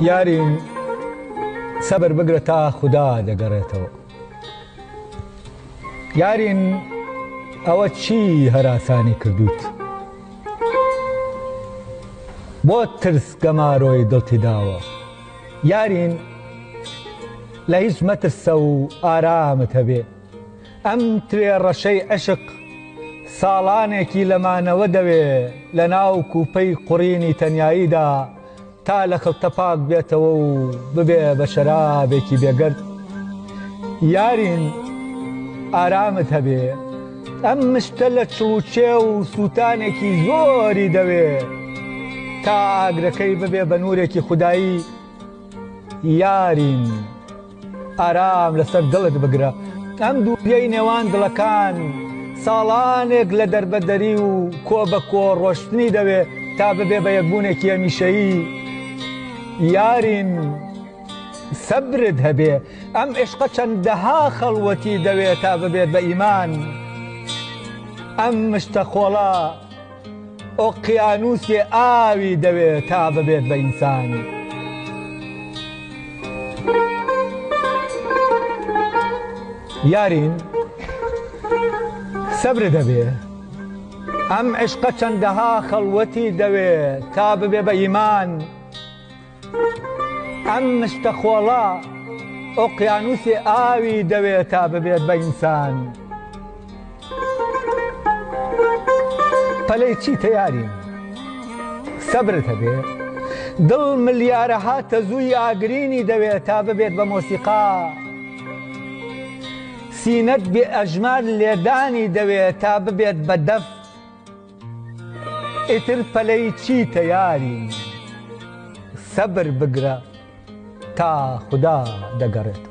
یارین سەبر بگرە تا خودا دەگەڕێتەوە. یارین ئەوە چی هەراسانی کردووت؟ بۆ ترس گەمارۆی دڵتی داوە. یارین لە هیچ مەترسە و ئارامت هەبێ. ئەم ترێڕەشەی عشق ساڵانێکی لەمانەوە دەوێ لە ناو کوپەی قوڕینی تەنیاییدا تا لە خەوتە پاک بێتەوە و ببێ بە شەرابێکی بێگەرد. یارین ئارامت هەبێ. ئەم مشتە لە چڵوچێ و سووتانێکی زۆری دەوێ تا ئاگرەکەی ببێ بە نورێکی خودایی. یارین ئارام لەسەر دڵت بگرە. ئەم دووریەی نێوان دڵەکان ساڵانێک لە دەربەدەری و کۆ بە کۆ ڕۆشتنی دەوێ تا ببێ بە یەکبوونێکی هەمیشەیی. یارین سەبرت هەبێ. ئەم عشقە چەندەها خەڵوەتی دەوێت تا ببێت بە ئیمان. ئەم مشتە خۆڵە ئۆقیانوسی ئاوی دەوێت تا ببێت بە ئینسان. یارین سەبرت هەبێ. ئەم عشقە چەندەها خەڵوەتی دەوێت تا ببێ بە ئیمان. ئەم مشتە خۆڵە ئۆقیانوسی ئاوی دەوێت تا ببێت بە ئینسان. پەلەی چیتە یارین؟ سەبرت هەبێ. دڵ ملیارەها تەزووی ئاگرینی دەوێت تا ببێت بە مۆسیقا. سینەت بێ ئەژمار لێدانی دەوێت تا ببێت بە دەف. ئیتر پەلەی چیتە یارین؟ سەبر بگرە تا خودا دەگەڕێت.